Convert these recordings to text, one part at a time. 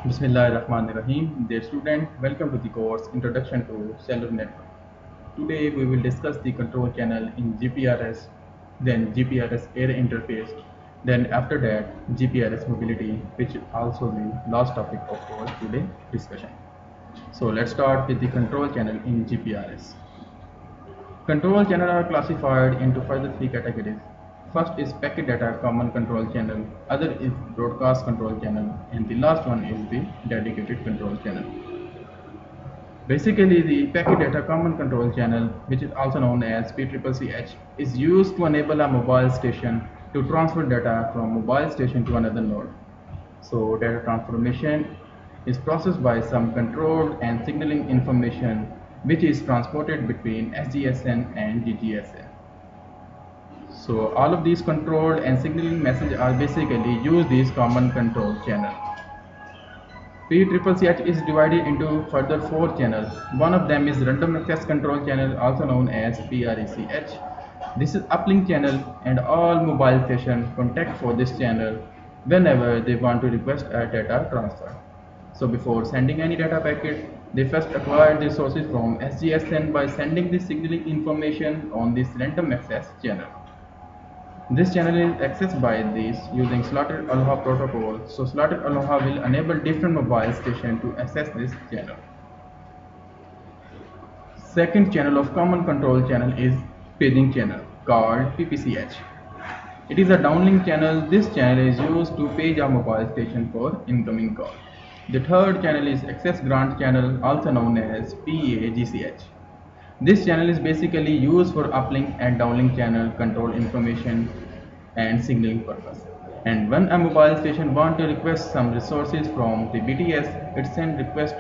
Bismillahirrahmanirrahim. Dear student, welcome to the course Introduction to Cellular Network. Today we will discuss the control channel in GPRS, then GPRS air interface, then after that GPRS mobility, which is also the last topic of our today discussion. So let's start with the control channel in GPRS. Control channels are classified into further three categories. First is packet data common control channel, other is broadcast control channel, and the last one is the dedicated control channel. Basically, the packet data common control channel, which is also known as PCCH, is used to enable a mobile station to transfer data from mobile station to another node. So data transformation is processed by some controlled and signaling information which is transported between SGSN and GGSN. So all of these controlled and signaling messages are basically use this common control channel. PCCH is divided into further four channels. One of them is random access control channel, also known as PRECH. This is uplink channel, and all mobile stations contact for this channel whenever they want to request a data transfer. So before sending any data packet, they first acquire the sources from SGSN by sending the signaling information on this random access channel. This channel is accessed by this using slotted aloha protocol. So slotted aloha will enable different mobile stations to access this channel. Second channel of common control channel is paging channel called PPCH. It is a downlink channel. This channel is used to page a mobile station for incoming call. The third channel is access grant channel, also known as PAGCH. This channel is basically used for uplink and downlink channel control information and signaling purpose. And when a mobile station wants to request some resources from the BTS, it sends request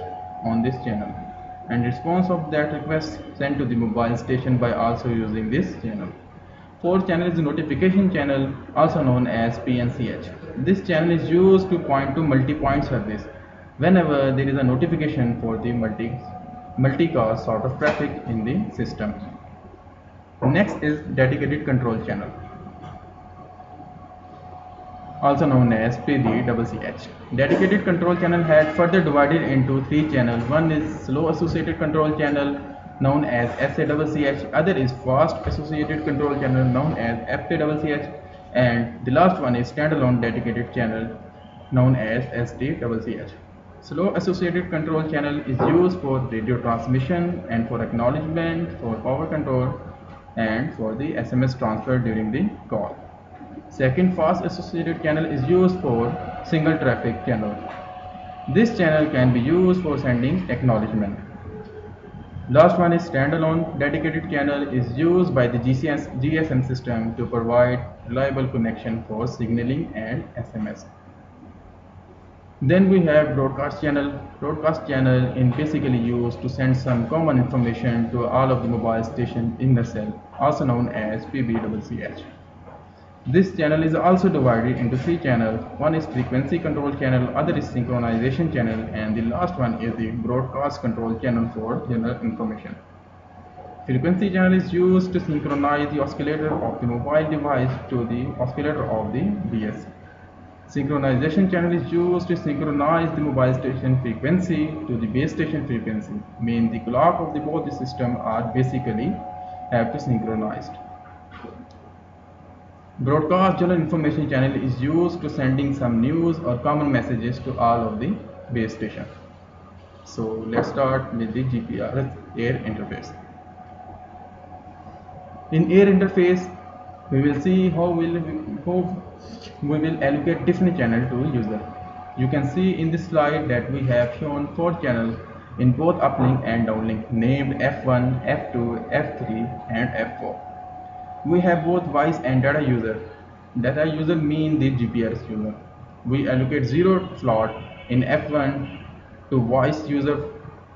on this channel. And response of that request sent to the mobile station by also using this channel. Fourth channel is the notification channel, also known as PNCH. This channel is used to point to multi-point service whenever there is a notification for the multicast sort of traffic in the system. Next is dedicated control channel, also known as PDCCH. Dedicated control channel had further divided into three channels. One is slow associated control channel known as SACCH, other is fast associated control channel known as FTCH, and the last one is standalone dedicated channel known as STCCH. Slow associated control channel is used for radio transmission and for acknowledgement, for power control, and for the SMS transfer during the call. Second, fast associated channel is used for single traffic channel. This channel can be used for sending acknowledgement. Last one is standalone dedicated channel is used by the GSM system to provide reliable connection for signaling and SMS. Then we have broadcast channel. Broadcast channel is basically used to send some common information to all of the mobile stations in the cell, also known as PBCCH. This channel is also divided into three channels. One is frequency control channel, other is synchronization channel, and the last one is the broadcast control channel for general information. Frequency channel is used to synchronize the oscillator of the mobile device to the oscillator of the BS. Synchronization channel is used to synchronize the mobile station frequency to the base station frequency. Mean the clock of both the system are basically have to synchronized. Broadcast general information channel is used to sending some news or common messages to all of the base station. So let's start with the GPRS air interface. In air interface, we will see how we will allocate different channels to user. You can see in this slide that we have shown four channels in both uplink and downlink named F1, F2, F3 and F4. We have both voice and data user. Data user mean the GPRS user. We allocate 0 slot in F1 to voice user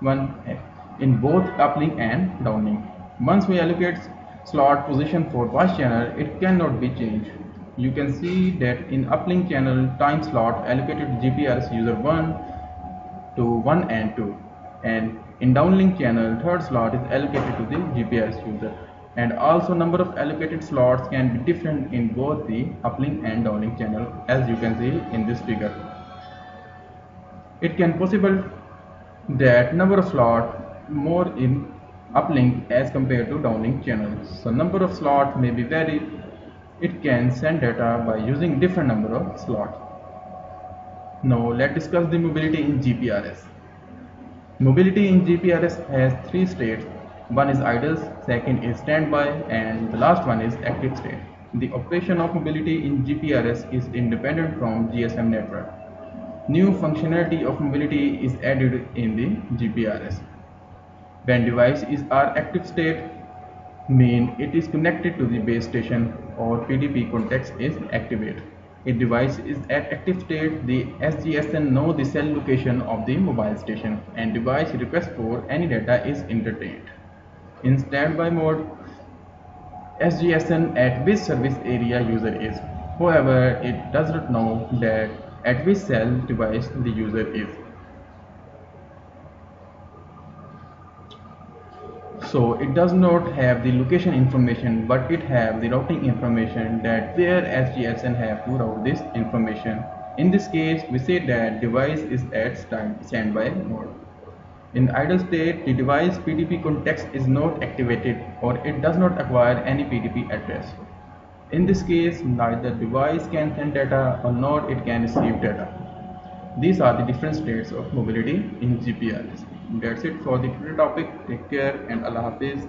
1 in both uplink and downlink. Once we allocate slot position for voice channel, it cannot be changed. You can see that in uplink channel time slot allocated to GPRS user 1 to 1 and 2, and in downlink channel third slot is allocated to the GPRS user. And also number of allocated slots can be different in both the uplink and downlink channel, as you can see in this figure. It can possible that number of slot more in uplink as compared to downlink channels. So number of slot may be varied. It can send data by using different number of slots. Now let's discuss the mobility in GPRS. Mobility in GPRS has three states. One is idle, second is standby, and the last one is active state. The operation of mobility in GPRS is independent from GSM network. New functionality of mobility is added in the GPRS. When device is our active state, mean it is connected to the base station or PDP context is activated. If device is at active state, the SGSN know the cell location of the mobile station and device request for any data is entertained. In standby mode, SGSN at which service area user is. However, it does not know that at which cell device the user is. So it does not have the location information, but it have the routing information that where SGSN have to route this information. In this case, we say that device is at standby mode. In idle state, the device PDP context is not activated or it does not acquire any PDP address. In this case, neither device can send data or nor it can receive data. These are the different states of mobility in GPRS. That's it for the today topic. Take care and Allah Hafiz.